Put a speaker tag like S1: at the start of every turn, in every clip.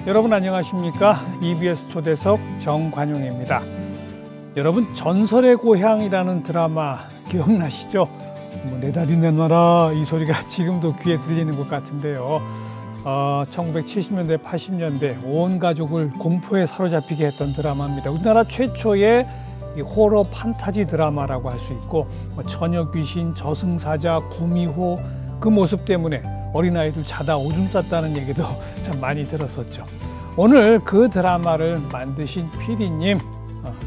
S1: 여러분 안녕하십니까? EBS 초대석 정관용입니다. 여러분 전설의 고향이라는 드라마 기억나시죠? 내 다리 내놔라 이 소리가 지금도 귀에 들리는 것 같은데요. 1970년대 80년대 온 가족을 공포에 사로잡히게 했던 드라마입니다. 우리나라 최초의 호러 판타지 드라마라고 할 수 있고 처녀 귀신, 저승사자, 구미호 그 모습 때문에 어린아이들 자다 오줌 쌌다는 얘기도 참 많이 들었었죠. 오늘 그 드라마를 만드신 PD님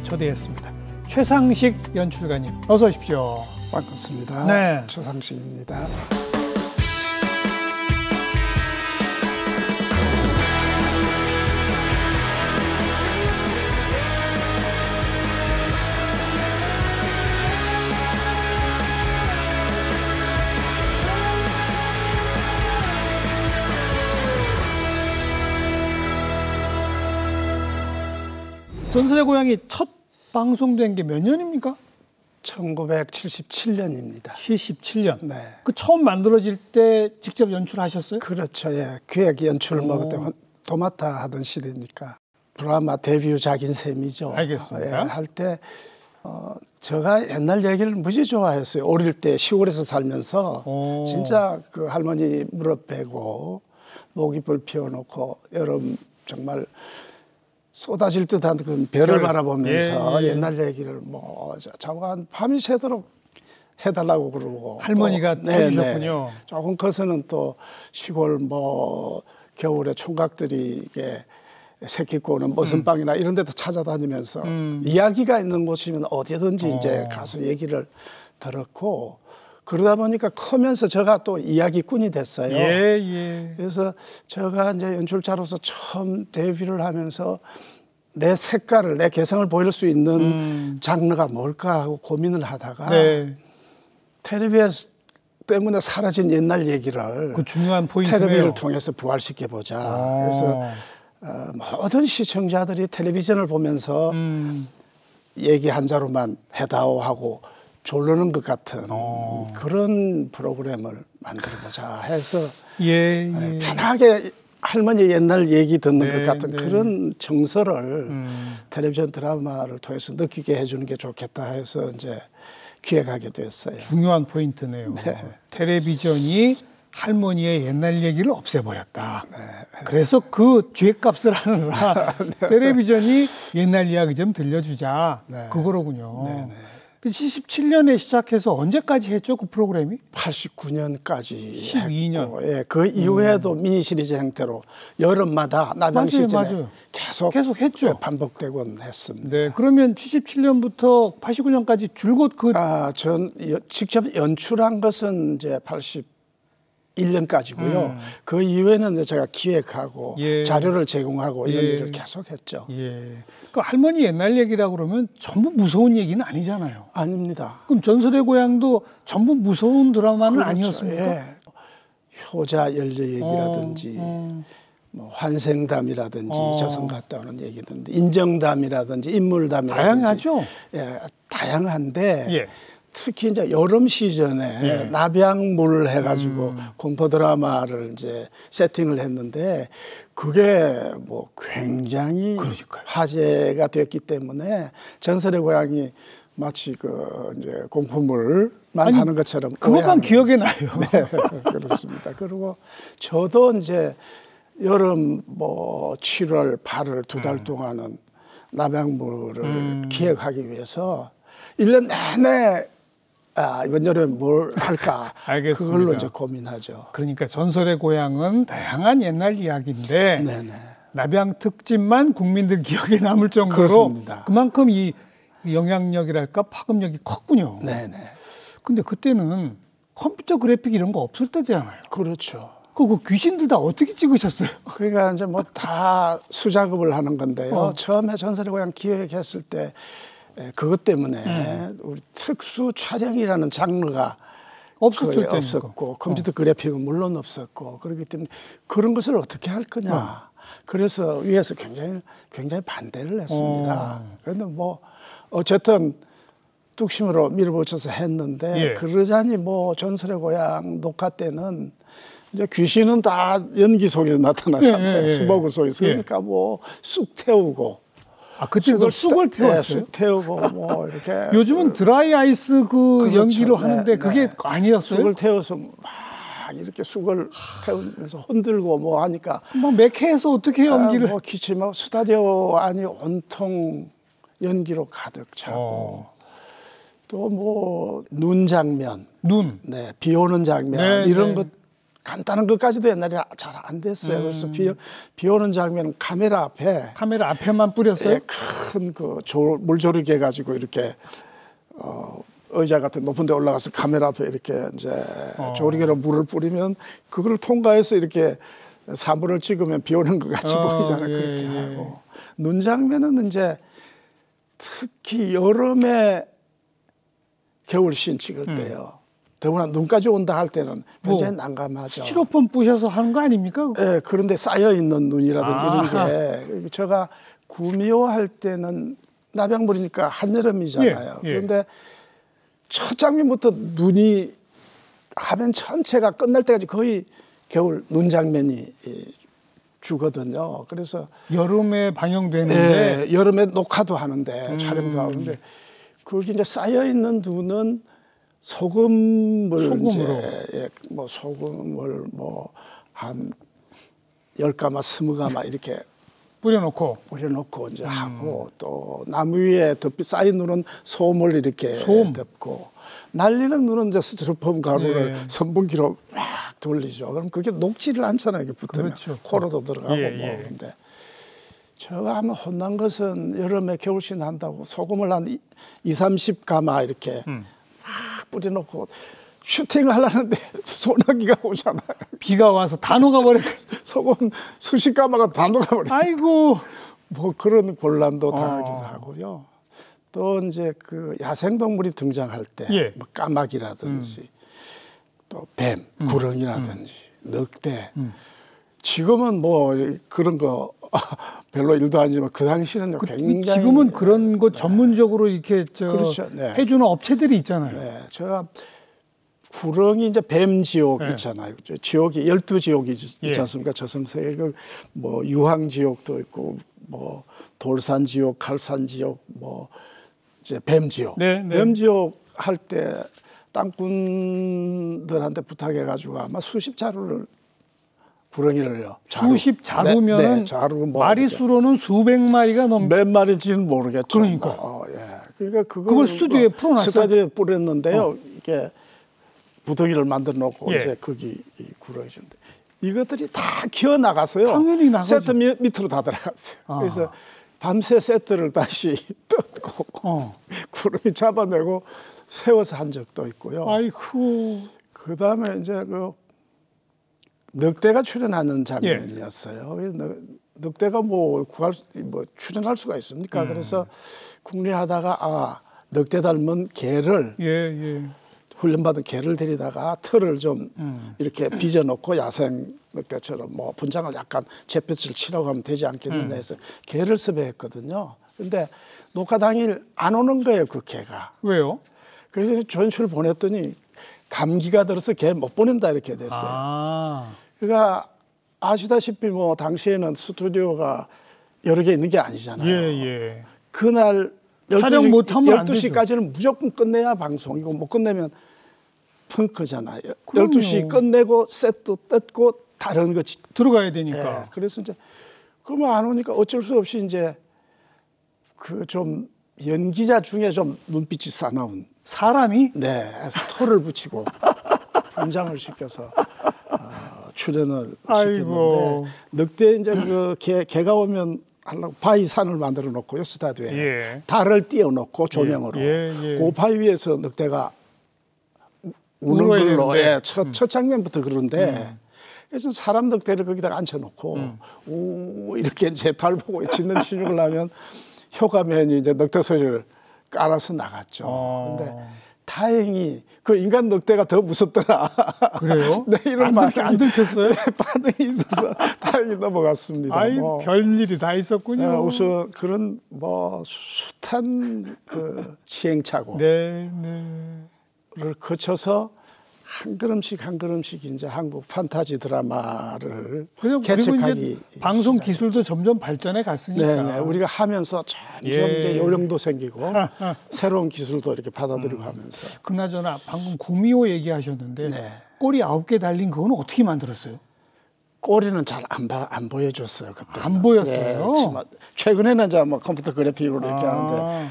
S1: 초대했습니다. 최상식 연출가님 어서 오십시오.
S2: 반갑습니다.
S1: 네.
S2: 최상식입니다.
S1: 전설의 고향이 첫 방송된 게 몇 년입니까?
S2: 1977년입니다.
S1: 77년.
S2: 네.
S1: 그 처음 만들어질 때 직접 연출하셨어요?
S2: 그렇죠. 예. 기획 연출을 그때 도맡아 하던 시대니까 드라마 데뷔작인 셈이죠.
S1: 알겠습니다.
S2: 예, 할 때 제가 옛날 얘기를 무지 좋아했어요. 어릴 때 시골에서 살면서 진짜 그 할머니 무릎 베고 모기불 피워놓고 여름 정말 쏟아질 듯한 그 별을 바라보면서 옛날 얘기를 자고 한 밤이 새도록 해달라고 그러고
S1: 할머니가 해주셨군요.
S2: 조금 커서는 또 시골 겨울에 총각들이 이게 새끼 꼬는 머슴방이나 이런 데도 찾아다니면서 이야기가 있는 곳이면 어디든지 이제 가서 얘기를 들었고 그러다 보니까 크면서 제가 또 이야기꾼이 됐어요. 그래서 제가 이제 연출자로서 처음 데뷔를 하면서 내 색깔을, 내 개성을 보일 수 있는 장르가 뭘까 하고 고민을 하다가 텔레비전 때문에 사라진 옛날 얘기를
S1: 그 중요한 포인트네요.
S2: 텔레비전을 통해서 부활시켜 보자. 그래서 모든 시청자들이 텔레비전을 보면서 얘기 한 자루만 해다오 하고 졸르는 것 같은 그런 프로그램을 만들어보자 해서 편하게 할머니 옛날 얘기 듣는 것 같은 그런 정서를 텔레비전 드라마를 통해서 느끼게 해주는 게 좋겠다 해서 이제 기획하게 됐어요.
S1: 중요한 포인트네요. 텔레비전이 할머니의 옛날 얘기를 없애버렸다. 그래서 그 죗값을 하느라 텔레비전이 옛날 이야기 좀 들려주자. 그거로군요. 77년에 시작해서 언제까지 했죠? 그 프로그램이?
S2: 89년까지
S1: 12년.
S2: 했고, 그 이후에도 미니 시리즈 형태로 여름마다 남양 시즌에 계속 했죠. 반복되곤 했습니다.
S1: 네, 그러면 77년부터 89년까지 줄곧
S2: 전 직접 연출한 것은 이제 81년까지고요. 그 이후에는 이제 제가 기획하고 자료를 제공하고 이런 일을 계속했죠.
S1: 그 할머니 옛날 얘기라고 그러면 전부 무서운 얘기는 아니잖아요.
S2: 아닙니다.
S1: 그럼 전설의 고향도 전부 무서운 드라마는 아니었습니까?
S2: 효자 연례 얘기라든지 환생담이라든지 저승 갔다 오는 얘기든지 인정담이라든지 인물담이라든지
S1: 다양하죠.
S2: 다양한데 특히 이제 여름 시즌에 nap양물 해가지고 공포 드라마를 이제 세팅을 했는데 그게 굉장히 화제가 됐기 때문에 전설의 고향이 마치 이제 공포물만 하는 것처럼
S1: 그것만 기억에 나요.
S2: 네, 그렇습니다. 그리고 저도 이제 여름 7월, 8월 2달 동안은 nap양물을 기획하기 위해서 1년 내내 이번 여름에 뭘 할까 그걸로 이제 고민하죠.
S1: 그러니까 전설의 고향은 다양한 옛날 이야기인데 nap양 특집만 국민들 기억에 남을 정도로
S2: 그렇습니다.
S1: 그만큼 이 영향력이랄까 파급력이 컸군요. 근데 그때는 컴퓨터 그래픽 이런 거 없을 때잖아요.
S2: 그렇죠.
S1: 그 귀신들 다 어떻게 찍으셨어요?
S2: 그러니까 이제 다 수작업을 하는 건데요. 처음에 전설의 고향 기획했을 때 그것 때문에 우리 특수 촬영이라는 장르가 없었고 컴퓨터 그래픽은 물론 없었고 그렇기 때문에 그런 것을 어떻게 할 거냐. 그래서 위에서 굉장히 반대를 했습니다. 그런데 어쨌든 뚝심으로 밀어붙여서 했는데 그러자니 전설의 고향 녹화 때는 이제 귀신은 다 연기 속에서 나타나잖아요. 스모그 속에서. 그러니까 뭐 쑥 태우고.
S1: 아, 그때 쑥을 태웠어요?
S2: 네, 쑥 태우고 뭐 이렇게.
S1: 요즘은 드라이 아이스 그
S2: 그렇죠.
S1: 연기로 하는데 그게 아니었어요?
S2: 쑥을 태워서 막 이렇게 쑥을 태우면서 흔들고 뭐 하니까.
S1: 뭐 매캐해서 어떻게 연기를?
S2: 뭐 기침하고 스타디오 안이 온통 연기로 가득 차고. 또 뭐 눈 장면.
S1: 눈.
S2: 네, 비 오는 장면. 이런 것. 간단한 것까지도 옛날에 잘 안 됐어요. 그래서 비 오는 장면은 카메라
S1: 앞에만 뿌렸어요?
S2: 큰 그 물조리개 가지고 이렇게 의자 같은 높은 데 올라가서 카메라 앞에 이렇게 이제 조리개로 물을 뿌리면 그걸 통과해서 이렇게 사물을 찍으면 비 오는 것 같이 보이잖아요. 그렇게 하고. 눈 장면은 이제 특히 여름에 겨울씬 찍을 때요. 더구나 눈까지 온다 할 때는 굉장히 난감하죠.
S1: 스티로폼 부셔서 하는 거 아닙니까?
S2: 네, 그런데 쌓여 있는 눈이라든지 이런 게 제가 구미호 할 때는 남양물이니까 한여름이잖아요. 그런데 첫 장면부터 눈이 화면 전체가 끝날 때까지 거의 겨울 눈 장면이 주거든요. 그래서
S1: 여름에 방영되는데
S2: 여름에 녹화도 하는데 촬영도 하는데 거기 이제 쌓여 있는 눈은 소금으로. 이제 뭐 소금을 뭐 한 10가마 20가마 이렇게
S1: 뿌려놓고
S2: 이제 하고 또 나무 위에 덮이 쌓인 눈은 솜을 이렇게 덮고 날리는 눈은 이제 스티로폼 가루를 선분기로 막 돌리죠. 그럼 그게 녹지를 않잖아요. 이게 붙으면 코로도 들어가고 뭐 그런데 제가 한번 혼난 것은 여름에 겨울씬 한다고 소금을 한 20-30가마 이렇게 막 뿌려놓고 슈팅을 하려는데 소나기가 오잖아요.
S1: 비가 와서 다 녹아버려.
S2: 소금 수십 가마가 다 녹아버려.
S1: 아이고.
S2: 뭐 그런 곤란도 당하기도 하고요. 또 이제 그 야생동물이 등장할 때, 뭐 까마귀라든지, 또 뱀, 구렁이라든지, 늑대. 지금은 뭐 그런 거 별로 일도 아니지만 그 당시는 굉장히.
S1: 지금은 그런 거 전문적으로 이렇게
S2: 그렇죠.
S1: 해주는 업체들이 있잖아요.
S2: 네, 제가 구렁이 이제 뱀 지옥 있잖아요. 지옥이 12지옥이 있지 않습니까? 저승세계 뭐 유황 지옥도 있고 뭐 돌산 지옥, 칼산 지옥, 뭐 이제 뱀 지옥. 뱀 지옥 할 때 땅꾼들한테 부탁해 가지고 아마 수십 자루를 구렁이를요.
S1: 수십 자루면은 뭐 마리수로는 수백 마리가
S2: 몇 마리인지는 모르겠죠.
S1: 그러니까.
S2: 그러니까
S1: 그걸 스튜디오에 풀어놨어요.
S2: 스튜디오에 뿌렸는데요. 이게 부더기를 만들어 놓고 이제 거기 구렁이인데 이것들이 다 기어 나가서요.
S1: 당연히 나가죠.
S2: 세트 밑으로 다 들어갔어요. 그래서 밤새 세트를 다시 뜯고 구렁이 잡아내고 세워서 한 적도 있고요.
S1: 아이고.
S2: 그 다음에 이제 그 늑대가 출연하는 장면이었어요. 늑대가 뭐 출연할 수가 있습니까? 그래서 궁리하다가 늑대 닮은 개를 훈련받은 개를 데리다가 털을 좀 이렇게 빚어놓고 야생 늑대처럼 뭐 분장을 약간 잿빛을 칠하고 하면 되지 않겠느냐 해서 개를 섭외했거든요. 근데 녹화 당일 안 오는 거예요, 그 개가.
S1: 왜요?
S2: 그래서 전출을 보냈더니 감기가 들어서 개 못 보낸다 이렇게 됐어요. 그러니까 아시다시피 뭐 당시에는 스튜디오가 여러 개 있는 게 아니잖아요. 그날 12시까지는 무조건 끝내야 방송이고 못 끝내면 펑크잖아요. 12시 끝내고 세트 뜯고 다른 거
S1: 들어가야 되니까.
S2: 그래서 이제 그러면 안 오니까 어쩔 수 없이 이제 그 좀 연기자 중에 좀 눈빛이 싸나운
S1: 사람이?
S2: 네, 그래서 털을 붙이고 분장을 시켜서 출연을 시켰는데 늑대 이제 그 개가 오면 하려고 바위 산을 만들어 놓고요, 스타디오에 달을 띄워놓고 조명으로 그 바위 위에서 늑대가 우는 걸로 첫 장면부터 그런데 그래서 사람 늑대를 거기다가 앉혀놓고 우 이렇게 이제 달 보고 짖는 신용을 하면 효과면이 이제 늑대 소리를 깔아서 나갔죠. 근데 다행히 그 인간 늑대가 더 무섭더라.
S1: 그래요?
S2: 네, 이런
S1: 안 들켰어요?
S2: 네, 반응이 있어서 다행히 넘어갔습니다.
S1: 아이, 별일이 다 있었군요.
S2: 우선 그런 뭐 숱한 그 시행착오를 거쳐서 한 걸음씩 한 걸음씩 이제 한국 판타지 드라마를
S1: 그리고
S2: 개척하기
S1: 이제 방송 기술도 점점 발전해 갔으니까.
S2: 네네. 우리가 하면서 점점 이제 요령도 생기고 새로운 기술도 이렇게 받아들이고 하면서.
S1: 그나저나 방금 구미호 얘기하셨는데
S2: 네.
S1: 꼬리 9개 달린 그건 어떻게 만들었어요?
S2: 꼬리는 잘 안 보여줬어요 그때.
S1: 안 보였어요?
S2: 네, 최근에는 이제 뭐 컴퓨터 그래픽으로 이렇게 하는데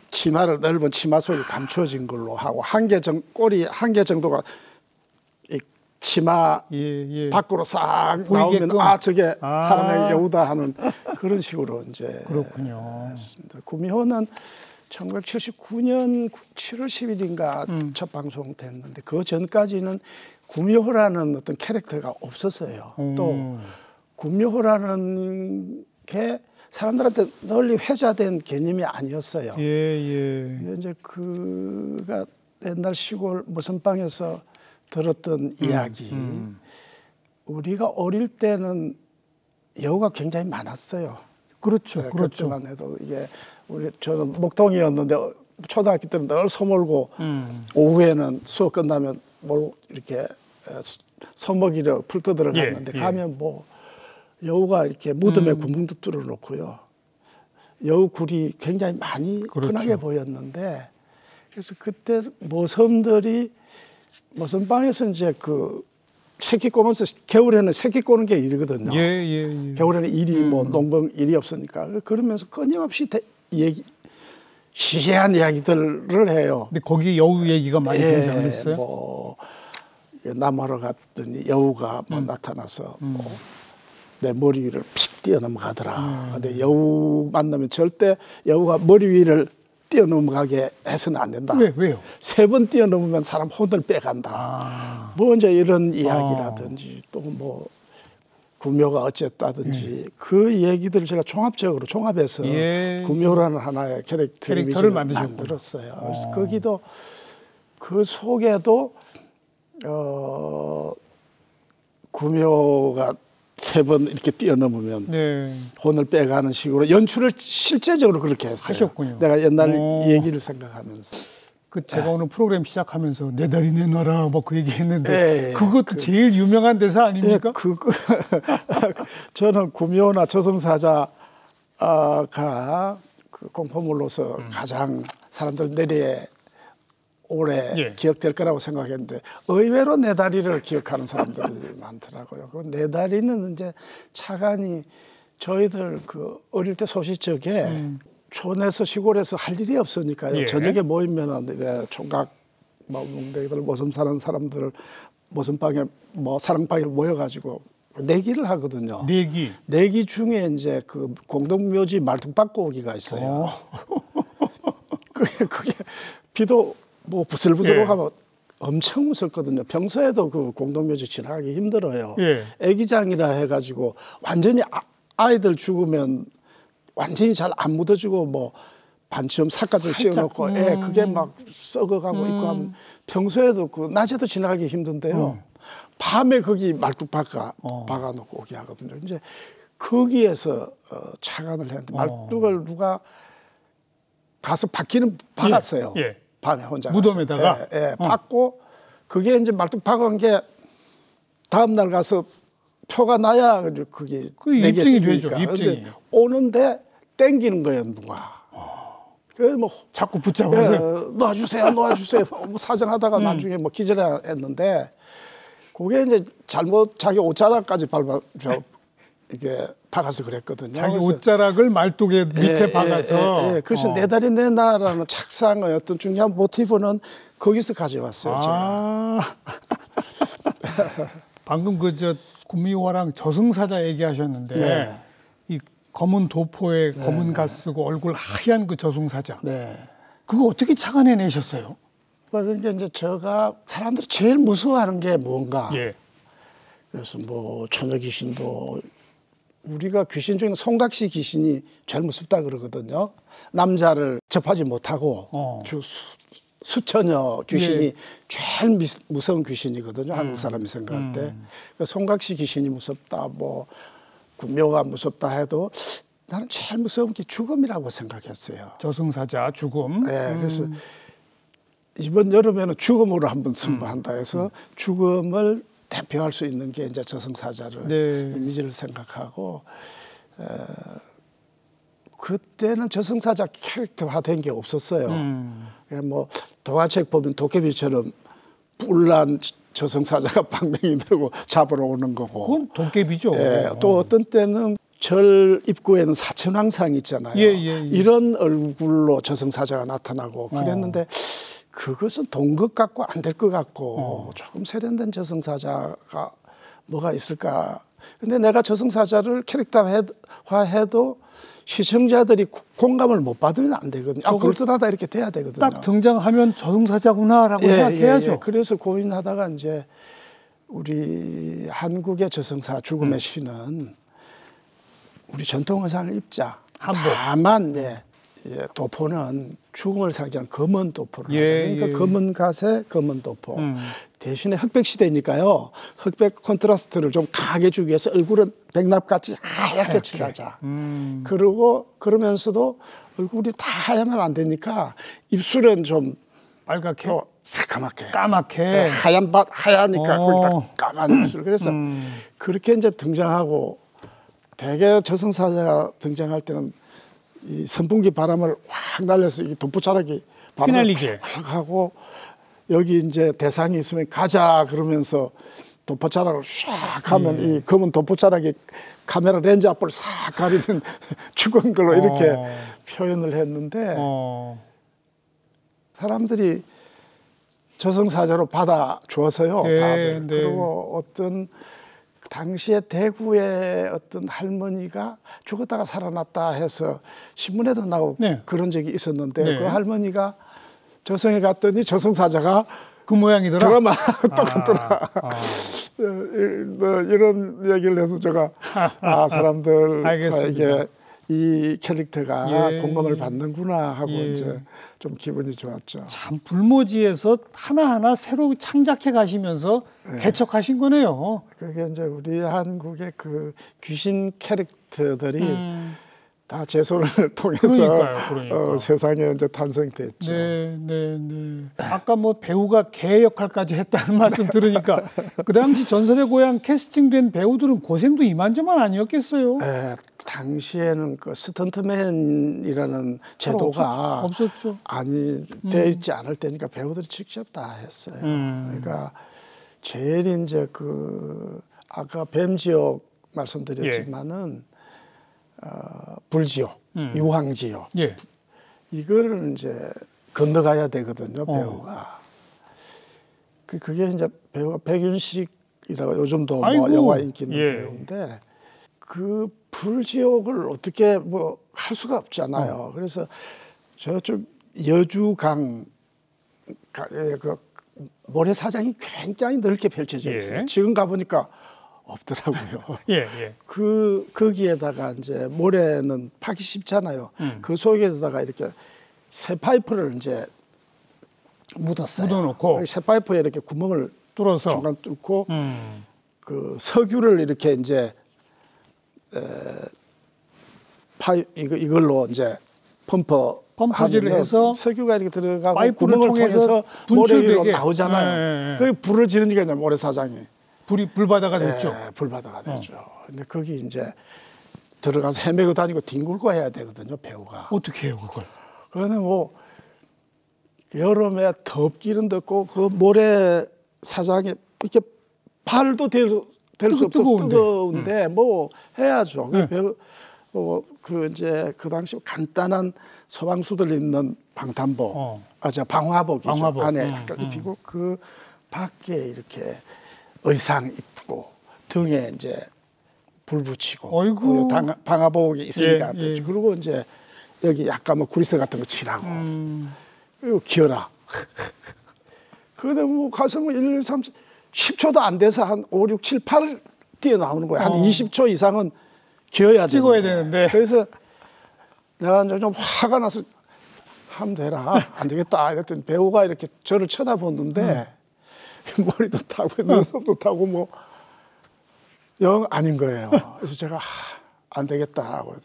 S2: 치마를 넓은 치마 속에 감춰진 걸로 하고 꼬리 한 개 정도가 이 치마 밖으로 싹 나오면 저게 사람의 여우다 하는 그런 식으로 이제.
S1: 그렇군요.
S2: 했습니다. 구미호는 1979년 7월 10일인가 첫 방송됐는데 그 전까지는 구미호라는 어떤 캐릭터가 없었어요. 또 구미호라는 게 사람들한테 널리 회자된 개념이 아니었어요. 이제 그가 옛날 시골 모선방에서 들었던 이야기. 우리가 어릴 때는 여우가 굉장히 많았어요.
S1: 그렇죠.
S2: 네,
S1: 그렇죠.
S2: 그때만 해도 이게 저는 목동이었는데 초등학교 때는 늘 서몰고 오후에는 수업 끝나면 이렇게 서먹이려 풀떠 들어갔는데 가면 뭐 여우가 이렇게 무덤에 구멍도 뚫어 놓고요. 여우 굴이 굉장히 많이 흔하게 보였는데 그래서 그때 모선방에서 이제 그 새끼 꼬면서 겨울에는 새끼 꼬는 게 일이거든요. 겨울에는 일이 뭐 농번 일이 없으니까 그러면서 끊임없이 시시한 이야기들을 해요.
S1: 근데 거기 여우 얘기가 많이 등장했어요.
S2: 뭐 남하러 갔더니 여우가 뭐 나타나서 내 머리 위를 픽 뛰어넘어가더라. 근데 여우 만나면 절대 여우가 머리 위를 뛰어넘어가게 해서는 안 된다.
S1: 왜요?
S2: 3번 뛰어넘으면 사람 혼을 빼간다. 뭐 이제 이런 이야기라든지 또 뭐 구묘가 어쨌다든지 그 얘기들을 제가 종합해서 구묘라는 하나의 캐릭터를 만들었어요. 그래서 거기도 그 속에도 구묘가 3번 이렇게 뛰어넘으면 혼을 빼가는 식으로 연출을 실제적으로 그렇게 했어요.
S1: 하셨군요.
S2: 내가 옛날 얘기를 생각하면서.
S1: 제가 오늘 프로그램 시작하면서 내 다리 내놔라 뭐 그 얘기했는데 그것도 제일 유명한 대사 아닙니까?
S2: 저는 구묘나 저승사자가 그 공포물로서 가장 사람들 뇌리에 오래 기억될 거라고 생각했는데 의외로 내 다리를 기억하는 사람들이 많더라고요. 그 내 다리는 이제 차관이 저희들 그 어릴 때 소시적에 촌에서 시골에서 할 일이 없으니까요. 저녁에 모이면은 총각 뭐 뭉대기들 모섬 사는 사람들을 모섬방에 뭐 사랑방에 모여가지고 내기를 하거든요. 내기 중에 이제 그 공동묘지 말뚝박고기가 있어요. 그게 비도 뭐 부슬부슬하고 가면 엄청 무섭거든요. 평소에도 그 공동묘지 지나가기 힘들어요. 애기장이라 해가지고 완전히 아이들 죽으면 완전히 잘 안 묻어지고 뭐 반쯤 삭까지 씌워놓고 그게 막 썩어가고 있고 하면 평소에도 그 낮에도 지나가기 힘든데요. 밤에 거기 말뚝 박아놓고 오게 하거든요. 이제 거기에서 차관을 했는데 말뚝을 누가 가서 박았어요. 밤에 혼자
S1: 무덤에다가
S2: 박고 그게 이제 말뚝 박은 게 다음 날 가서 표가 나야 그게
S1: 입증이 되죠. 입증이.
S2: 오는데 땡기는 거예요 누가. 그래서 뭐
S1: 자꾸 붙잡아서
S2: 놓아주세요. 뭐 사정하다가 나중에 뭐 기절했는데 그게 이제 잘못 자기 옷자락까지 이게 박아서 그랬거든요.
S1: 자기 옷자락을 말뚝에 밑에 박아서.
S2: 그래서 내 다리 내놔라는 착상의 어떤 중요한 모티브는 거기서 가져왔어요. 제가.
S1: 방금 구미호랑 저승사자 얘기하셨는데 이 검은 도포에 검은 가 쓰고 얼굴 하얀 그 저승사자. 그거 어떻게 착안해내셨어요?
S2: 그러니까 이제 제가 사람들이 제일 무서워하는 게 뭔가. 그래서 뭐 처녀 귀신도 우리가 귀신 중에 송각시 귀신이 제일 무섭다 그러거든요. 남자를 접하지 못하고 수처녀 귀신이 제일 무서운 귀신이거든요. 한국 사람이 생각할 때. 그러니까 송각시 귀신이 무섭다, 뭐 구묘가 무섭다 해도 나는 제일 무서운 게 죽음이라고 생각했어요.
S1: 저승사자, 죽음.
S2: 그래서 이번 여름에는 죽음으로 한번 승부한다 해서 죽음을 대표할 수 있는 게 이제 저승사자를
S1: 네.
S2: 이미지를 생각하고 그때는 저승사자 캐릭터화된 게 없었어요. 뭐 동화책 보면 도깨비처럼 뿔난 저승사자가 방맹이 들고 잡으러 오는 거고.
S1: 그건 도깨비죠.
S2: 예, 또 어떤 때는 절 입구에는 사천왕상 있잖아요. 이런 얼굴로 저승사자가 나타나고 그랬는데 그것은 돈 것 같고 안 될 것 같고 조금 세련된 저승사자가 뭐가 있을까. 근데 내가 저승사자를 캐릭터화해도 시청자들이 공감을 못 받으면 안 되거든요. 아, 그럴듯하다 이렇게 돼야 되거든요.
S1: 딱 등장하면 저승사자구나라고 생각해야죠.
S2: 그래서 고민하다가 이제 우리 한국의 저승사 죽음의 신은 우리 전통 의상을 입자. 다만 도포는 죽음을 상징하는 검은 도포를 하죠. 그러니까 검은 갓에 검은 도포. 대신에 흑백 시대니까요. 흑백 콘트라스트를 좀 강하게 주기 위해서 얼굴은 백납같이 하얗게 칠하자. 그러면서도 얼굴이 다 하얗면 안 되니까 입술은 좀
S1: 빨갛게,
S2: 또 새까맣게,
S1: 까맣게,
S2: 하얘니까 거기다 까만 입술. 그래서 그렇게 이제 등장하고 대개 저승사자가 등장할 때는 이 선풍기 바람을 확 날려서 이 돋보자락이 바람을 확 하고 여기 이제 대상이 있으면 가자 그러면서 돋보자락을 샥 하면 이 검은 돋보자락이 카메라 렌즈 앞을 싹 가리는 죽은 걸로 이렇게 표현을 했는데 사람들이 저승사자로 받아주어서요. 다들. 그리고 어떤 당시에 대구의 어떤 할머니가 죽었다가 살아났다 해서 신문에도 나오고 그런 적이 있었는데 그 할머니가 저승에 갔더니 저승사자가
S1: 그 모양이더라.
S2: 드라마 똑같더라. 이런 얘기를 해서 제가 사람들 사이에 이 캐릭터가 공감을 받는구나 하고 이제 좀 기분이 좋았죠.
S1: 참 불모지에서 하나하나 새로 창작해 가시면서 개척하신 거네요.
S2: 그게 이제 우리 한국의 그 귀신 캐릭터들이 다 제 손을 통해서 그러니까요. 세상에 이제 탄생됐죠.
S1: 아까 뭐 배우가 개 역할까지 했다는 말씀 들으니까 그 당시 전설의 고향 캐스팅된 배우들은 고생도 이만저만 아니었겠어요.
S2: 당시에는 그 스턴트맨이라는 제도가
S1: 없었죠.
S2: 돼 있지 않을 때니까 배우들이 직접 다 했어요. 그러니까 제일 이제 그 아까 뱀지옥 말씀드렸지만은 불지옥, 유황지옥 이거를 이제 건너가야 되거든요, 배우가. 그게 이제 배우가 백윤식이라고 요즘도 뭐 영화 인기 있는 배우인데 그 불지옥을 어떻게 뭐 할 수가 없잖아요. 그래서 저쪽 여주강 그 모래사장이 굉장히 넓게 펼쳐져 있어요. 지금 가보니까 없더라고요. 거기에다가 이제 모래는 파기 쉽잖아요. 그 속에다가 이렇게 새 파이프를 이제
S1: 묻어놓고
S2: 새 파이프에 이렇게 구멍을
S1: 뚫어서
S2: 중간 뚫고 그 석유를 이렇게 이제 이걸로 이제
S1: 펌프질을 해서
S2: 석유가 이렇게 들어가고 구멍을 통해서 모래 위로 나오잖아요. 그게 불을 지르니까 이제 모래사장이
S1: 불바다가 됐죠.
S2: 불바다가 됐죠. 근데 거기 이제 들어가서 헤매고 다니고 뒹굴고 해야 되거든요, 배우가.
S1: 어떻게 해요, 그걸?
S2: 그러면 뭐 여름에 덥기는 덥고 그 모래사장에 이렇게 발도 댈 수 없어 뜨거운데 뭐 해야죠. 그 이제 그 당시 간단한 소방수들 입는 방탄복, 방화복이죠. 방화복. 안에 약간 입히고 그 밖에 이렇게 의상 입고 등에 이제 불 붙이고 방화복이 있으니까 안 되죠. 그리고 이제 여기 약간 뭐 구리스 같은 거 칠하고 그리고 기어라. 그런데 뭐 가서 뭐 1, 3, 10초도 안 돼서 한 5, 6, 7, 8 뛰어나오는 거예요. 한 20초 이상은 기어야
S1: 되는데.
S2: 그래서 내가 이제 좀 화가 나서 하면 되라. 안 되겠다. 이랬더니 배우가 이렇게 저를 쳐다보는데 머리도 타고 눈썹도 타고 뭐 영 아닌 거예요. 그래서 제가 안 되겠다 하고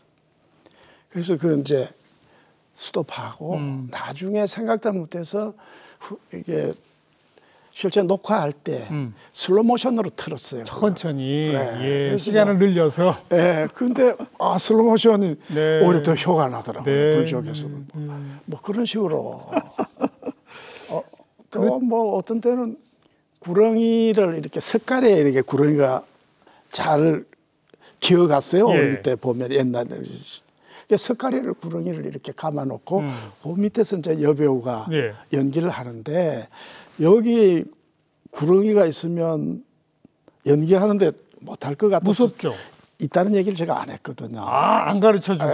S2: 그래서 그 이제 스톱하고 나중에 생각도 못해서 이게 실제 녹화할 때 슬로 모션으로 틀었어요.
S1: 천천히
S2: 네.
S1: 예, 시간을 늘려서.
S2: 예, 근데 슬로 모션이
S1: 네.
S2: 오히려 더 효과가 나더라고요.
S1: 네.
S2: 불지옥에서는 뭐 그런 식으로 또 뭐 어떤 때는 구렁이를 이렇게 색깔에 이렇게 구렁이가 잘 기어갔어요.
S1: 예.
S2: 어릴 때 보면 옛날에 석가래를 구렁이를 이렇게 감아놓고 그 밑에서 이제 여배우가
S1: 예.
S2: 연기를 하는데 여기 구렁이가 있으면 연기하는데 못할 것 같아서
S1: 무섭죠.
S2: 있다는 얘기를 제가 안 했거든요.
S1: 안 가르쳐주고.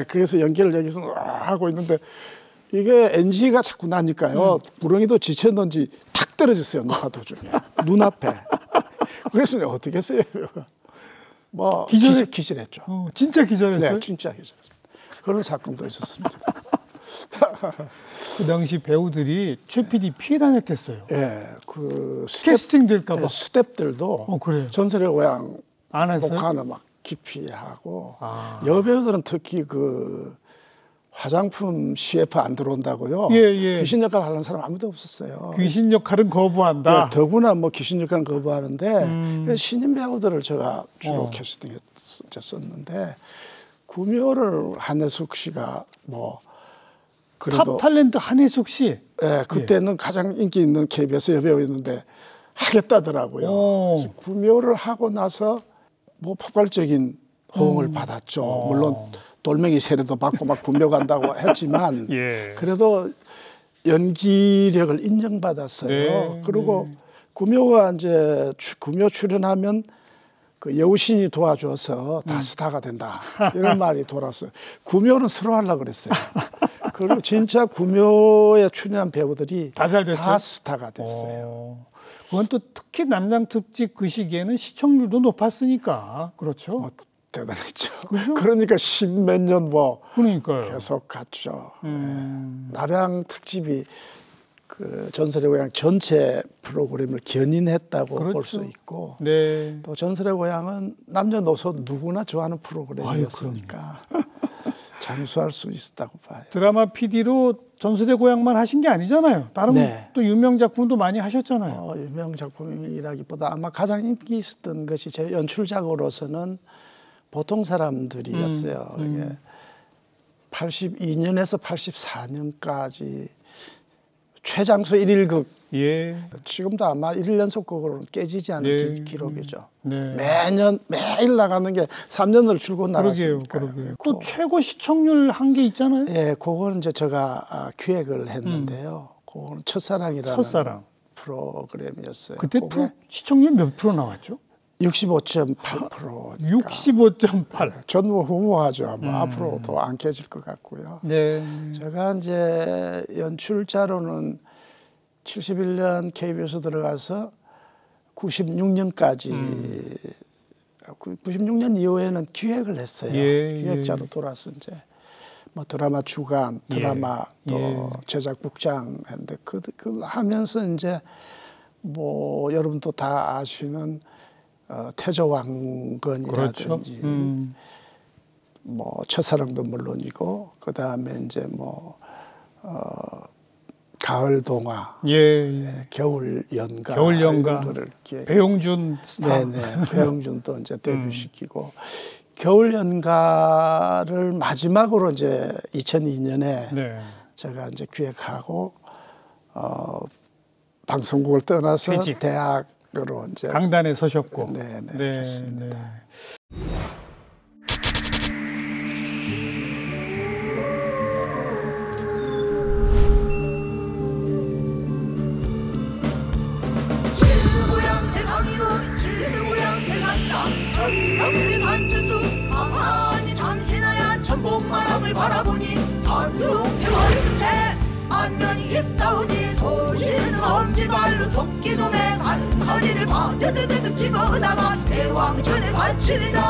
S2: 그래서 연기를 여기서 하고 있는데 이게 NG가 자꾸 나니까요. 구렁이도 지쳤는지 탁 떨어졌어요. 녹화 도중에 눈앞에. 그래서 어떻게 했어요? 뭐 기절했죠.
S1: 진짜 기절했어요?
S2: 네, 진짜 기절했어요. 그런 사건도 있었습니다.
S1: 그 당시 배우들이 최 PD 피해 다녔겠어요.
S2: 예, 그
S1: 캐스팅 될까 봐.
S2: 네, 스텝들도
S1: 그래요.
S2: 전설의 고향
S1: 안 했어요?
S2: 녹화는 막 깊이 하고 여배우들은 특히 그 화장품 CF 안 들어온다고요.
S1: 예.
S2: 귀신 역할 하는 사람 아무도 없었어요.
S1: 귀신 역할은 거부한다.
S2: 네, 더구나 뭐 귀신 역할은 거부하는데 신인 배우들을 제가 주로 캐스팅했었는데 구묘를 한혜숙 씨가 뭐 그래도
S1: 탑 탤런트 한혜숙 씨.
S2: 예, 그때는 가장 인기 있는 KBS 여배우였는데 하겠다더라고요. 그래서 구묘를 하고 나서 뭐 폭발적인 호응을 받았죠. 물론 돌멩이 세례도 받고 막 구묘 간다고 했지만
S1: 예.
S2: 그래도 연기력을 인정받았어요.
S1: 네,
S2: 그리고 구묘가 이제 구묘 출연하면 그 여우신이 도와줘서 다 스타가 된다 이런 말이 돌았어요. 구묘는 서로 하려고 그랬어요. 그리고 진짜 구묘에 출연한 배우들이
S1: 다 잘 됐어요?
S2: 다 스타가 됐어요.
S1: 그건 또 특히 남장 특집 그 시기에는 시청률도 높았으니까 그렇죠.
S2: 대단했죠.
S1: 그죠?
S2: 그러니까 십몇 년 뭐
S1: 그러니까요.
S2: 계속 갔죠. 남양 특집이 그 전설의 고향 전체 프로그램을 견인했다고
S1: 그렇죠.
S2: 볼 수 있고
S1: 네.
S2: 또 전설의 고향은 남녀노소 누구나 좋아하는 프로그램이었으니까 장수할 수 있었다고 봐요.
S1: 드라마 PD로 전설의 고향만 하신 게 아니잖아요. 다른
S2: 네.
S1: 또 유명 작품도 많이 하셨잖아요.
S2: 유명 작품이라기보다 아마 가장 인기 있었던 것이 제 연출작으로서는 보통 사람들이었어요. 이게 82년에서 84년까지 최장수 1일극.
S1: 예.
S2: 지금도 아마 1연속극으로는 깨지지 않은 기록이죠.
S1: 네.
S2: 매일 나가는 게 3년을 줄곧 나갔으니까.
S1: 그러게요. 또 최고 시청률 한 게 있잖아요.
S2: 예, 그거는 이제 제가 기획을 했는데요. 그거는 첫사랑이라는 프로그램이었어요.
S1: 그때 시청률 몇 프로 나왔죠?
S2: 65.8%.
S1: 65.8.
S2: 전무후무하죠. 아마 앞으로 더 안 깨질 것 같고요.
S1: 네.
S2: 제가 이제 연출자로는 71년 KBS 들어가서 96년까지 96년 이후에는 기획을 했어요. 기획자로 돌아서 이제 뭐 드라마 주간, 드라마 또 제작국장 했는데 그 하면서 이제 뭐 여러분도 다 아시는 태조왕건이라든지
S1: 그렇죠.
S2: 뭐 첫사랑도 물론이고 그 다음에 이제 뭐 가을 동화, 겨울 연가, 이런 거를 이렇게
S1: 배용준 스타,
S2: 네네, 배용준도 이제 데뷔시키고 겨울 연가를 마지막으로 이제 2002년에 제가 이제 기획하고 방송국을 떠나서 대학으로 이제
S1: 강단에 서셨고,
S2: 그렇습니다.
S3: 바라보니 산둥태월 끝에 안면이 있사오니 소시는 엄지발로 토끼놈의 간 허리를 버드드드 집어다가 대왕전에 바치리다.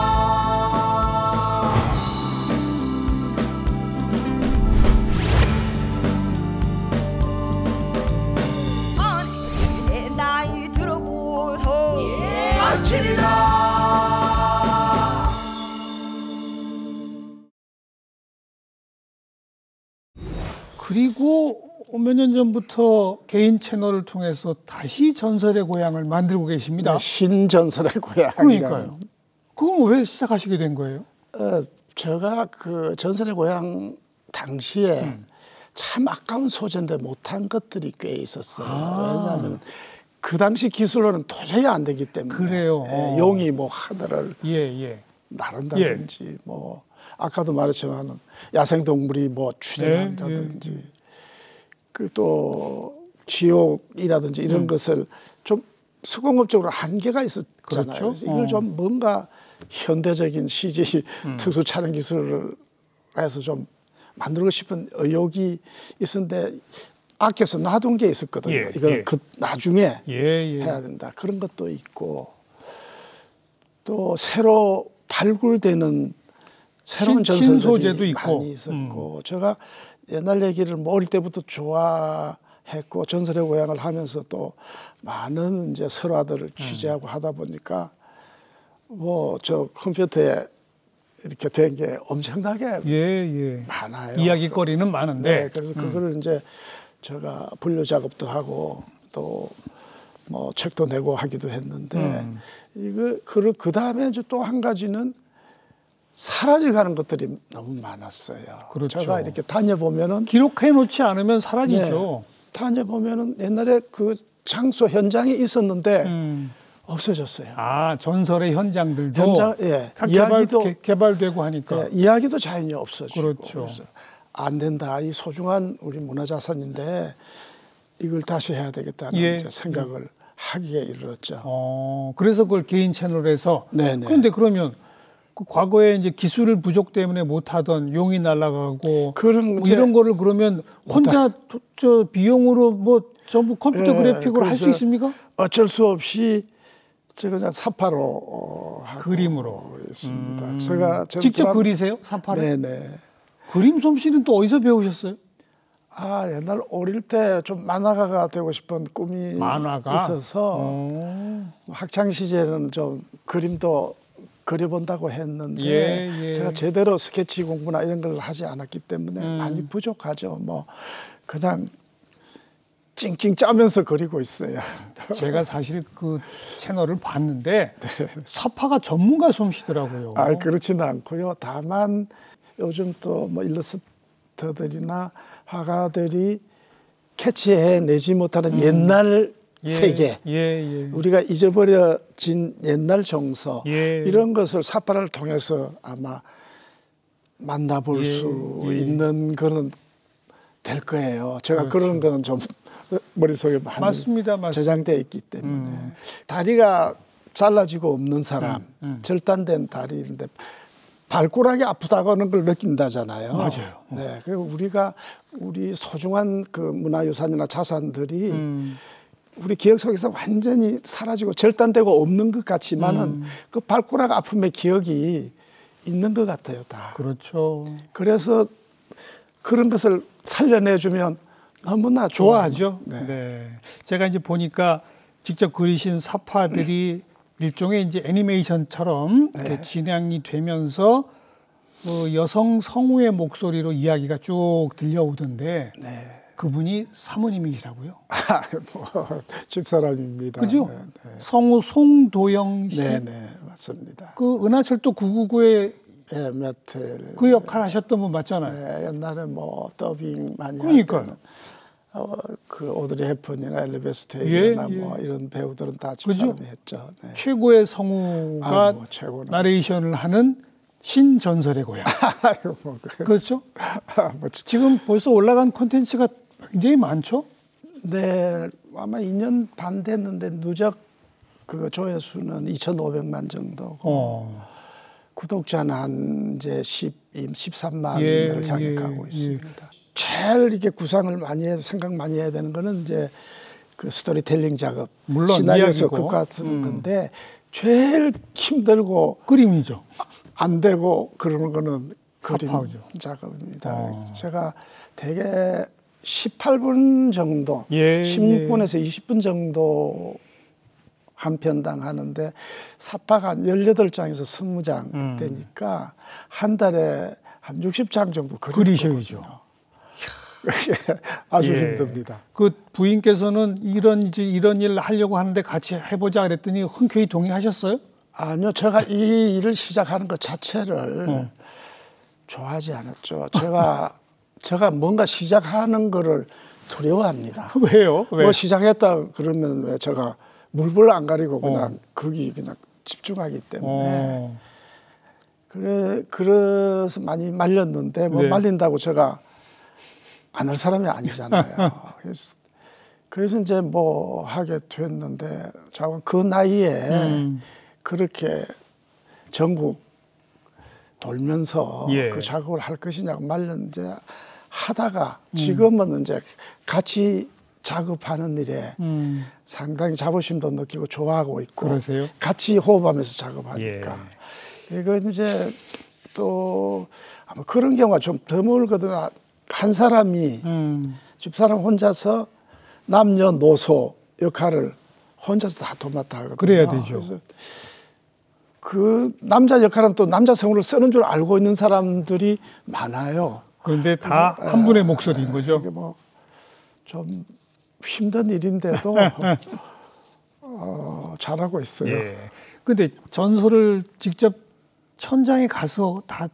S3: 아니 내 나이 들어보소 바치리다.
S1: 그리고 몇 년 전부터 개인 채널을 통해서 다시 전설의 고향을 만들고 계십니다.
S2: 네, 신전설의 고향.
S1: 그러니까요. 그건 왜 시작하시게 된 거예요?
S2: 제가 그 전설의 고향 당시에 참 아까운 소재인데 못한 것들이 꽤 있었어요. 왜냐하면 그 당시 기술로는 도저히 안 되기 때문에.
S1: 그래요.
S2: 용이 뭐 하늘을
S1: 예.
S2: 나른다든지 뭐 아까도 말했지만 야생동물이 뭐 출현한다든지
S1: 네.
S2: 그 또 지옥이라든지 이런 것을 좀 수공업적으로 한계가 있었잖아요.
S1: 그렇죠.
S2: 그래서 이걸 좀 뭔가 현대적인 CG 특수 촬영 기술을 해서 좀 만들고 싶은 의욕이 있었는데 아껴서 놔둔 게 있었거든요. 이걸 그 나중에 해야 된다. 그런 것도 있고 또 새로 발굴되는 새로운 전설들이 많이 있었고 제가 옛날 얘기를 뭐 어릴 때부터 좋아했고 전설의 고향을 하면서 또 많은 이제 설화들을 취재하고 하다 보니까 뭐 저 컴퓨터에 이렇게 된 게 엄청나게 많아요.
S1: 이야기거리는 많은데.
S2: 네, 그래서 그거를 이제 제가 분류 작업도 하고 또 뭐 책도 내고 하기도 했는데 그 다음에 이제 또 한 가지는 사라져가는 것들이 너무 많았어요.
S1: 그렇죠.
S2: 제가 이렇게 다녀보면은
S1: 기록해 놓지 않으면 사라지죠.
S2: 네, 다녀보면은 옛날에 그 장소 현장에 있었는데 없어졌어요.
S1: 아, 전설의 현장들도
S2: 이야기도
S1: 개발되고 하니까
S2: 이야기도 자연히 없어지고.
S1: 그렇죠.
S2: 안 된다. 이 소중한 우리 문화자산인데 이걸 다시 해야 되겠다는 이제 생각을 하기에 이르렀죠.
S1: 그래서 그걸 개인 채널에서.
S2: 네네.
S1: 그런데 그러면 그 과거에 이제 기술을 부족 때문에 못하던 용이 날아가고
S2: 그런
S1: 뭐 이런 거를 그러면 혼자 저 비용으로 뭐 전부 컴퓨터 그래픽으로 할 수 있습니까?
S2: 어쩔 수 없이 제가 그냥 사파로
S1: 그림으로
S2: 있습니다. 제가
S1: 직접 그리세요? 사파를?
S2: 네네.
S1: 그림 솜씨는 또 어디서 배우셨어요?
S2: 아, 옛날 어릴 때 좀 만화가가 되고 싶은 꿈이 있어서 학창 시절에는 좀 그림도 그려본다고 했는데 제가 제대로 스케치 공부나 이런 걸 하지 않았기 때문에 많이 부족하죠. 뭐 그냥 찡찡 짜면서 그리고 있어요.
S1: 제가 사실 그 채널을 봤는데 사파가 전문가 솜씨더라고요.
S2: 아, 그렇지는 않고요. 다만 요즘 또 뭐 일러스트들이나 화가들이 캐치해내지 못하는 옛날 세계, 우리가 잊어버려진 옛날 정서 이런 것을 사파를 통해서 아마 만나볼 수 있는 거는 될 거예요. 제가 그런 거는 좀 머릿속에 많이
S1: 맞습니다.
S2: 저장되어 있기 때문에 다리가 잘라지고 없는 사람, 절단된 다리인데 발가락이 아프다고 하는 걸 느낀다잖아요.
S1: 맞아요.
S2: 네, 그리고 우리가 우리 소중한 그 문화유산이나 자산들이 우리 기억 속에서 완전히 사라지고 절단되고 없는 것 같지만은 그 발가락 아픔의 기억이 있는 것 같아요, 다.
S1: 그렇죠.
S2: 그래서 그런 것을 살려내주면 너무나
S1: 좋아하죠. 네. 제가 이제 보니까 직접 그리신 사파들이 일종의 이제 애니메이션처럼 진행이 되면서 여성 성우의 목소리로 이야기가 쭉 들려오던데 그분이 사모님이시라고요?
S2: 뭐 집사람입니다.
S1: 그죠? 성우 송도영 씨.
S2: 네네, 맞습니다.
S1: 그 은하철도 999에
S2: 메텔
S1: 그 역할 하셨던 분 맞잖아요.
S2: 네, 옛날에 뭐 더빙 많이
S1: 그러니까요.
S2: 그 오드리 헵번이나 엘리베스 테일러나 뭐 이런 배우들은 다 집사람이 했죠. 네.
S1: 최고의 성우가 나레이션을 하는 신전설의 고향. 그렇죠? 지금 벌써 올라간 콘텐츠가 굉장히 많죠?
S2: 네, 아마 2년 반 됐는데 누적 그 조회수는 2,500만 정도고 구독자는 한 이제 13만을 향해 가고 있습니다. 제일 이렇게 구상을 많이 해야 생각 많이 해야 되는 거는 이제 그 스토리텔링 작업,
S1: 물론
S2: 시나리오에서 극과 쓰는 건데 제일 힘들고
S1: 그림이죠.
S2: 안 되고 그러는 거는 그림
S1: 사파죠.
S2: 작업입니다. 제가 대개 18분 정도, 16분에서 20분 정도 한 편당 하는데 사파가 한 18장에서 20장 되니까 한 달에 한 60장 정도
S1: 그리셔야죠.
S2: 아주
S1: 예.
S2: 힘듭니다.
S1: 그 부인께서는 이런 일 하려고 하는데 같이 해보자 그랬더니 흔쾌히 동의하셨어요?
S2: 아니요, 제가 이 일을 시작하는 것 자체를 좋아하지 않았죠. 제가 뭔가 시작하는 거를 두려워합니다.
S1: 왜요? 왜?
S2: 뭐 시작했다 그러면 왜 제가 물불 안 가리고 그냥 거기 그냥 집중하기 때문에 그래서 많이 말렸는데 뭐
S1: 네.
S2: 말린다고 제가 안 할 사람이 아니잖아요. 그래서 이제 뭐 하게 됐는데 자꾸 그 나이에 그렇게 전국 돌면서
S1: 예.
S2: 그 작업을 할 것이냐고 말년 이제 하다가 지금은 이제 같이 작업하는 일에 상당히 자부심도 느끼고 좋아하고 있고
S1: 그러세요?
S2: 같이 호흡하면서 작업하니까 이거 이제 또 아마 그런 경우가 좀 드물거든요. 한 사람이 집사람 혼자서 남녀노소 역할을 혼자서 다 도맡아 하거든요.
S1: 그래야 되죠.
S2: 그래서 그 남자 역할은 또 남자 성우를 쓰는 줄 알고 있는 사람들이 많아요.
S1: 그런데 다 한 분의 목소리인 거죠.
S2: 이게 뭐 좀 힘든 일인데도 잘하고 있어요.
S1: 예. 근데 전설을 직접 현장에 가서 다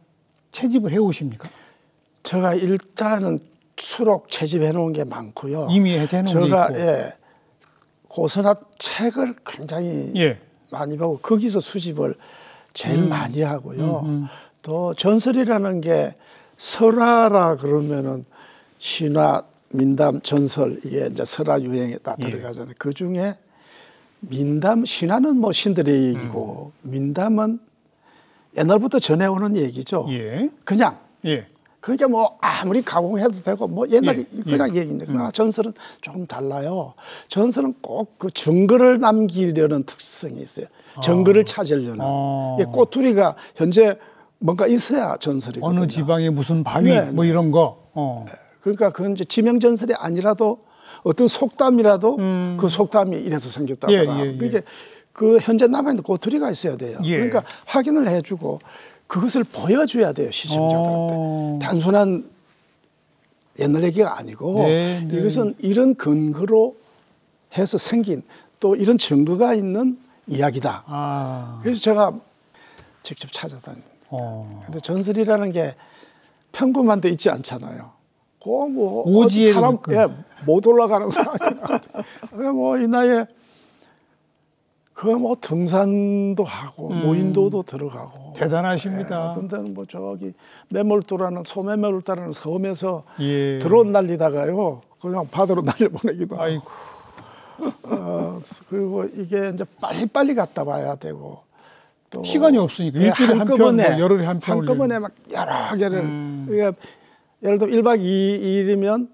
S1: 채집을 해 오십니까?
S2: 제가 일단은 수록 채집해 놓은 게 많고요.
S1: 이미 해 놓은 게
S2: 제가
S1: 있고.
S2: 예, 고선학 책을 굉장히
S1: 예.
S2: 많이 보고 거기서 수집을 제일 많이 하고요. 또 전설이라는 게 설화라 그러면은 신화, 민담, 전설 이게 이제 설화 유행에 다 들어가잖아요. 그 중에 민담, 신화는 뭐 신들의 얘기고 민담은 옛날부터 전해오는 얘기죠.
S1: 예.
S2: 그냥.
S1: 예.
S2: 그러니까 뭐 아무리 가공해도 되고 뭐 옛날에
S1: 예.
S2: 그냥 얘기인데 그러나 전설은 조금 달라요. 전설은 꼭 그 증거를 남기려는 특성이 있어요. 증거를 찾으려는. 이게 꼬투리가 현재 뭔가 있어야 전설이거든요.
S1: 어느 지방에 무슨 바위
S2: 네,
S1: 뭐 이런 거.
S2: 그러니까 그건 이제 지명 전설이 아니라도 어떤 속담이라도 그 속담이 이래서 생겼다더라.
S1: 예, 예, 예.
S2: 그러니까 그 현재 남아있는 꼬투리가 있어야 돼요.
S1: 예.
S2: 그러니까 확인을 해주고 그것을 보여줘야 돼요, 시청자들한테. 단순한 옛날 얘기가 아니고
S1: 네, 네.
S2: 이것은 이런 근거로 해서 생긴 또 이런 증거가 있는 이야기다. 그래서 제가 직접 찾아다닙니다. 근데 전설이라는 게 평범한 데 있지 않잖아요. 뭐
S1: 오지에
S2: 사람 못 올라가는 상황이 뭐 이 나이에 그 뭐 등산도 하고 무인도도 들어가고
S1: 대단하십니다.
S2: 어떤 데는 뭐 저기 매몰도라는 소매몰도라는 섬에서
S1: 예.
S2: 드론 날리다가요 그냥 바다로 날려보내기도 하고.
S1: 아이고.
S2: 그리고 이게 이제 빨리 갔다 와야 되고 또
S1: 시간이 없으니까 일주일에 한 편, 뭐 열흘에 한 편
S2: 한꺼번에 막 여러 개를 그러니까 예를 들어 1박 2일이면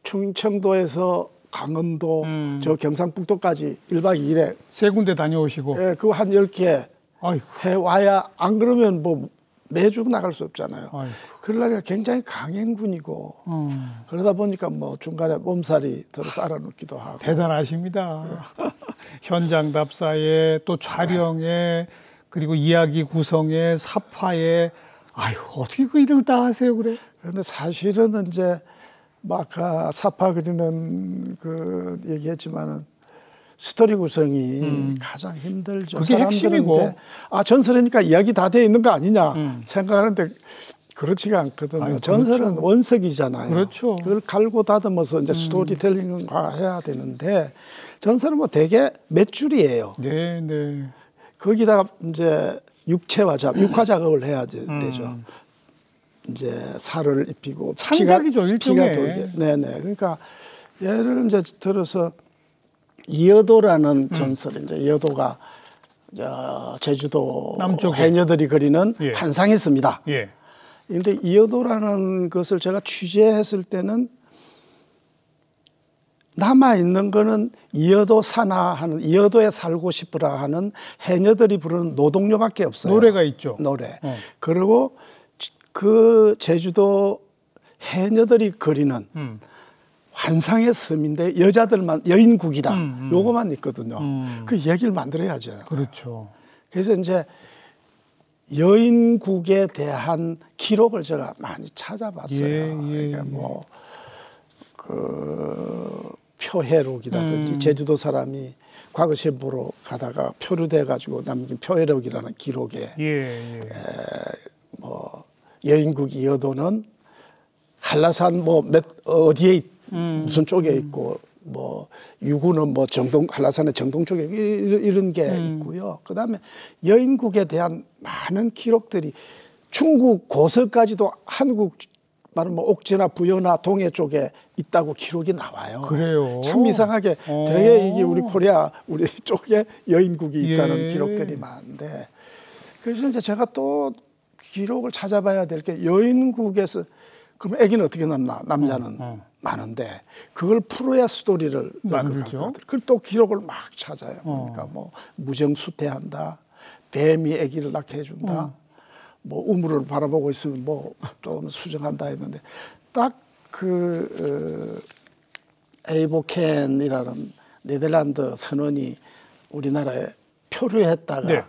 S2: 충청도에서 강원도 저 경상북도까지 1박 2일에
S1: 세 군데 다녀오시고.
S2: 예, 그거 한 10개
S1: 아이고.
S2: 해 와야 안 그러면 뭐 매주 나갈 수 없잖아요.
S1: 아이고.
S2: 그러려니까 굉장히 강행군이고 그러다 보니까 뭐 중간에 몸살이 들어 쌓아 놓기도 하고.
S1: 대단하십니다. 현장 답사에 또 촬영에 그리고 이야기 구성에 사파에 아유 어떻게 그 일을 다 하세요 그래?
S2: 그런데 사실은 이제 뭐 아까 사파 그리는 그 얘기했지만은 스토리 구성이 가장 힘들죠.
S1: 그게 핵심이고.
S2: 이제 전설이니까 이야기 다 돼 있는 거 아니냐 생각하는데 그렇지가 않거든요.
S1: 아유,
S2: 전설은
S1: 그렇죠.
S2: 원석이잖아요.
S1: 그렇죠.
S2: 그걸 갈고 다듬어서 이제 스토리텔링화 해야 되는데 전설은 뭐 대개 몇 줄이에요.
S1: 네, 네.
S2: 거기다가 이제 육화 작업을 해야 되죠. 이제 살을 입히고
S1: 창작이죠, 일종의.
S2: 피가 돌게. 네네. 그러니까 예를 이제 들어서 이여도라는 전설, 이제 이여도가 제주도
S1: 남쪽에.
S2: 해녀들이 그리는
S1: 예.
S2: 환상했습니다.
S1: 예.
S2: 그런데 이여도라는 것을 제가 취재했을 때는 남아 있는 거는 이여도 사나 하는 이여도에 살고 싶으라 하는 해녀들이 부르는 노동요밖에 없어요.
S1: 노래가 있죠.
S2: 노래. 그리고 그 제주도 해녀들이 그리는 환상의 섬인데 여자들만 여인국이다. 요거만 있거든요. 그 얘기를 만들어야죠.
S1: 그렇죠.
S2: 그래서 이제 여인국에 대한 기록을 제가 많이 찾아봤어요.
S1: 예, 예,
S2: 그러니까 뭐 그 표해록이라든지 제주도 사람이 과거 시험 보러 가다가 표류돼 가지고 남긴 표해록이라는 기록에 뭐 여인국 이어도는 한라산 뭐 어디에 무슨 쪽에 있고 뭐 유구는 뭐 한라산의 정동 쪽에 이런 게 있고요. 그다음에 여인국에 대한 많은 기록들이 중국 고서까지도 한국 말은 뭐 옥지나 부여나 동해 쪽에 있다고 기록이 나와요.
S1: 그래요.
S2: 참 이상하게 되게 이게 우리 코리아 우리 쪽에 여인국이 있다는 기록들이 많은데 그래서 이제 제가 또 기록을 찾아봐야 될 게 여인국에서 그럼 아기는 어떻게 낳나 남자는 많은데 그걸 풀어야 스토리를
S1: 만들죠.
S2: 그걸 또 기록을 막 찾아요. 그러니까 뭐 무정수태한다, 뱀이 아기를 낳게 해준다. 뭐 우물을 바라보고 있으면 뭐 또 수정한다 했는데 딱 그 에이보켄이라는 네덜란드 선원이 우리나라에 표류했다가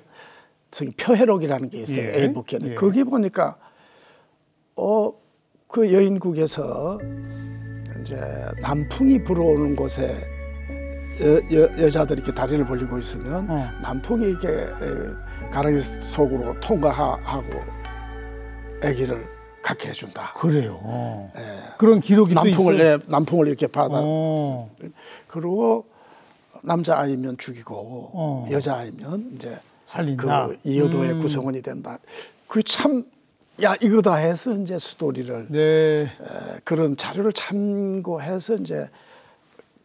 S2: 저기 표해록이라는 게 있어요. 에이보켄이 거기 보니까 그 여인국에서 이제 남풍이 불어오는 곳에 여자들이 이렇게 다리를 벌리고 있으면 남풍이 이렇게 가랑이 속으로 통과하고 아기를 갖게 해준다.
S1: 그래요. 그런 기록이 또 있어요.
S2: 남풍을 이렇게 받아. 그리고 남자 아이면 죽이고 여자 아이면 이제
S1: 살린다.
S2: 그 이여도의 구성원이 된다. 그 참 야 이거다 해서 이제 스토리를 그런 자료를 참고해서 이제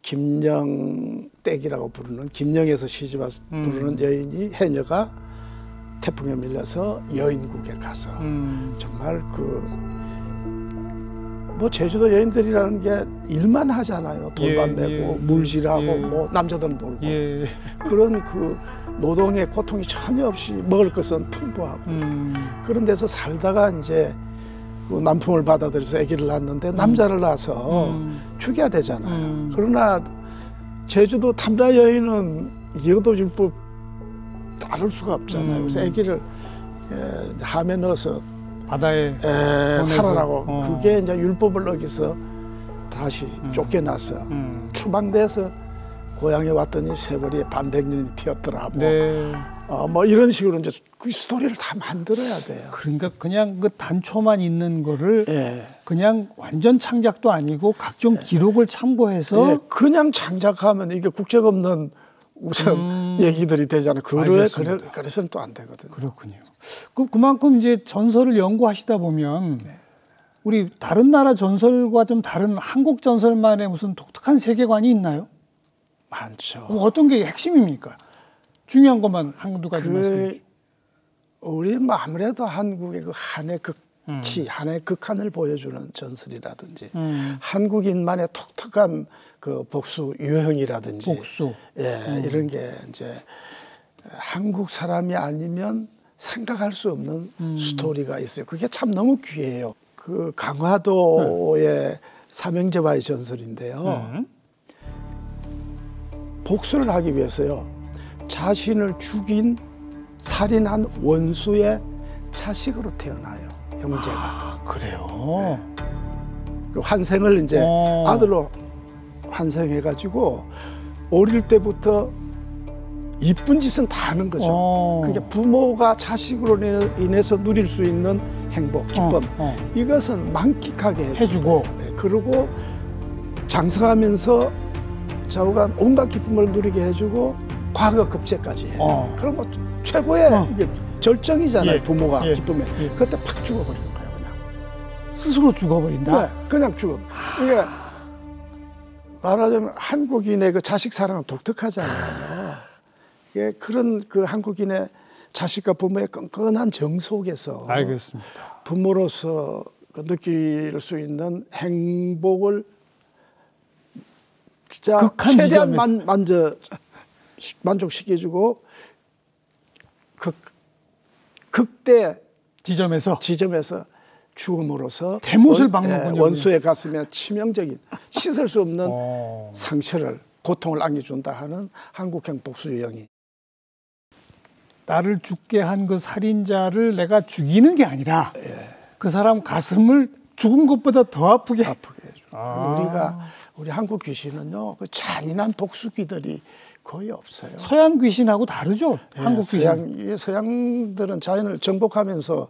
S2: 김영댁이라고 부르는 김영에서 시집 와서 부르는 여인이 해녀가 태풍에 밀려서 여인국에 가서 정말 뭐 제주도 여인들이라는 게 일만 하잖아요. 돌만 메고 물질하고 뭐 남자들은 놀고 그런 그 노동의 고통이 전혀 없이 먹을 것은 풍부하고 그런 데서 살다가 이제 그 남풍을 받아들여서 아기를 낳았는데 남자를 낳아서 죽여야 되잖아요. 그러나 제주도 탐라 여인은 이여도율법 따를 수가 없잖아요. 그래서 아기를 함에 넣어서
S1: 바다에
S2: 살아라고 그게 이제 율법을 어기서 다시 쫓겨나서 추방돼서 고향에 왔더니 세월이 반백년이 튀었더라. 뭐 이런 식으로 이제 그 스토리를 다 만들어야 돼요.
S1: 그러니까 그냥 그 단초만 있는 거를 그냥 완전 창작도 아니고 각종 기록을 참고해서
S2: 그냥 창작하면 이게 국적 없는 우선 얘기들이 되잖아요. 그래서는 또 안 되거든요.
S1: 그렇군요. 그만큼 이제 전설을 연구하시다 보면 우리 다른 나라 전설과 좀 다른 한국 전설만의 무슨 독특한 세계관이 있나요?
S2: 많죠.
S1: 어떤 게 핵심입니까? 중요한 것만 한두 가지 말씀해 주시죠.
S2: 우리 뭐 아무래도 한국의 그 한의 극치, 한의 극한을 보여주는 전설이라든지 한국인만의 독특한 그 복수 유형이라든지 이런 게 이제 한국 사람이 아니면 생각할 수 없는 스토리가 있어요. 그게 참 너무 귀해요. 그 강화도의 삼형제와의 전설인데요. 복수를 하기 위해서요. 자신을 죽인 살인한 원수의 자식으로 태어나요. 형제가.
S1: 그래요?
S2: 그 환생을 이제 아들로 환생해가지고 어릴 때부터 이쁜 짓은 다 하는 거죠. 그게 부모가 자식으로 인해서 누릴 수 있는 행복, 기쁨 이것은 만끽하게
S1: 해주고
S2: 그리고 장성하면서 좌우간 온갖 기쁨을 누리게 해주고 과거 급제까지 해요. 그럼 뭐 최고의 이게 절정이잖아요. 부모가 기쁨에. 그때 팍 죽어버리는 거예요. 그냥.
S1: 스스로 죽어버린다?
S2: 네, 그냥 죽어. 이게 말하자면 한국인의 그 자식 사랑은 독특하잖아요. 이게 그런 그 한국인의 자식과 부모의 끈끈한 정 속에서
S1: 알겠습니다.
S2: 부모로서 느낄 수 있는 행복을 진짜 최대한 만족시켜주고 극대 지점에서 죽음으로써
S1: 대못을 박는군요.
S2: 원수의 가슴에 치명적인 씻을 수 없는 상처를 고통을 안겨준다 하는 한국형 복수 유형이
S1: 나를 죽게 한 그 살인자를 내가 죽이는 게 아니라 그 사람 가슴을 죽은 것보다 더 아프게
S2: 해줘. 우리가 우리 한국 귀신은요, 그 잔인한 복수기들이 거의 없어요.
S1: 서양 귀신하고 다르죠?
S2: 예,
S1: 한국 귀신.
S2: 서양들은 자연을 정복하면서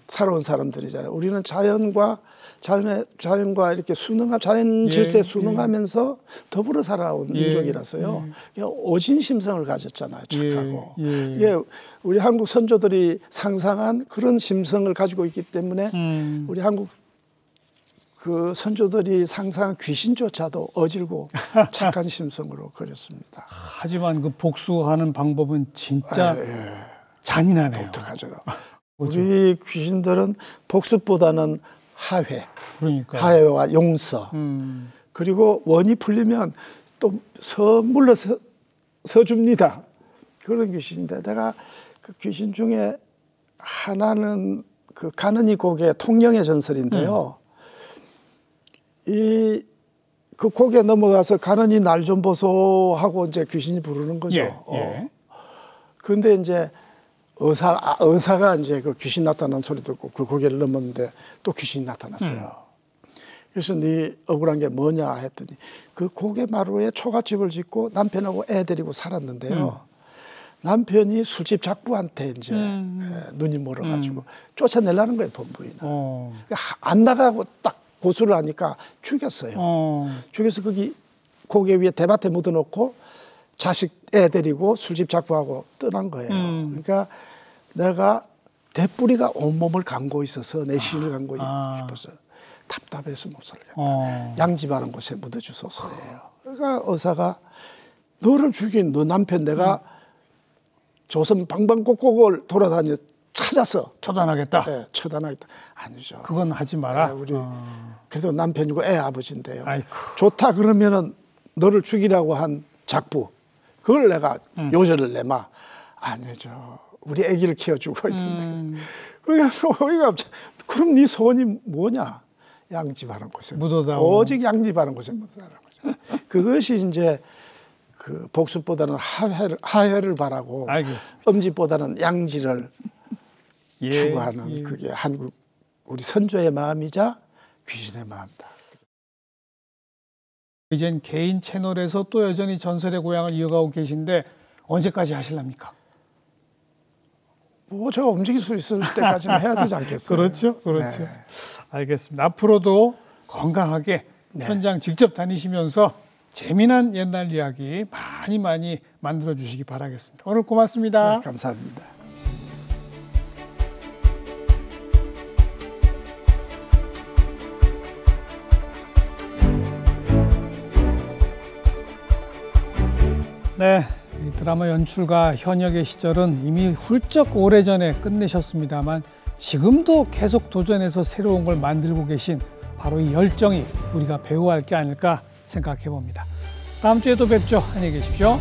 S2: 살아온 사람들이잖아요. 우리는 자연과 이렇게 자연 질서에 순응하면서 더불어 살아온 민족이라서요. 오진 심성을 가졌잖아요. 착하고. 이게 우리 한국 선조들이 상상한 그런 심성을 가지고 있기 때문에 우리 한국 그 선조들이 상상한 귀신조차도 어질고 착한 심성으로 그렸습니다.
S1: 하지만 그 복수하는 방법은 진짜 잔인하네요.
S2: 독특하죠. 우리 귀신들은 복수보다는 하회, 하회와 용서, 그리고 원이 풀리면 또 선물로 서줍니다. 그런 귀신인데, 내가 그 귀신 중에 하나는 그 가느니 곡의 통영의 전설인데요. 그 곡에 넘어가서 가느니 날 좀 보소 하고 이제 귀신이 부르는 거죠. 그런데 이제 의사가 이제 그 귀신 나타나는 소리 듣고 그 고개를 넘었는데 또 귀신이 나타났어요. 그래서 네 억울한 게 뭐냐 했더니 그 고개 마루에 초가집을 짓고 남편하고 애 데리고 살았는데요. 남편이 술집 작부한테 이제 눈이 멀어가지고 쫓아내려는 거예요, 본부인은. 안 나가고 딱 고수를 하니까 죽였어요. 죽여서 거기 고개 위에 대밭에 묻어놓고 자식 애 데리고 술집 작부하고 떠난 거예요. 그러니까 내가 대뿌리가 온몸을 감고 있어서 내 신을 감고 싶어서 답답해서 못 살겠다. 양지바른 곳에 묻어주소서예요. 그러니까 의사가 너를 죽인 너 남편 내가 조선 방방곡곡을 돌아다녀 찾아서
S1: 처단하겠다.
S2: 네, 처단하겠다. 아니죠.
S1: 그건 하지 마라.
S2: 네, 우리 그래도 남편이고 애 아버지인데요.
S1: 아이고.
S2: 좋다 그러면은 너를 죽이라고 한 작부 그걸 내가 요절을 내마. 아니죠. 우리 아기를 키워주고 있는데. 그러니까 그럼 네 소원이 뭐냐? 양지바른 곳에
S1: 묻어다오.
S2: 오직 양지바른 곳에 묻어달라는 거죠. 그것이 이제 그 복수보다는 하회를 바라고
S1: 알겠습니다.
S2: 음지보다는 양지를 추구하는 그게 한국 우리 선조의 마음이자 귀신의 마음이다.
S1: 이젠 개인 채널에서 또 여전히 전설의 고향을 이어가고 계신데 언제까지 하실랍니까?
S2: 뭐 제가 움직일 수 있을 때까지는 해야 되지 않겠어요?
S1: 그렇죠. 네. 알겠습니다. 앞으로도 건강하게 현장 직접 다니시면서 재미난 옛날 이야기 많이 만들어 주시기 바라겠습니다. 오늘 고맙습니다.
S2: 네, 감사합니다.
S1: 네, 이 드라마 연출가 현역의 시절은 이미 훌쩍 오래전에 끝내셨습니다만 지금도 계속 도전해서 새로운 걸 만들고 계신 바로 이 열정이 우리가 배워야 할 게 아닐까 생각해 봅니다. 다음 주에도 뵙죠. 안녕히 계십시오.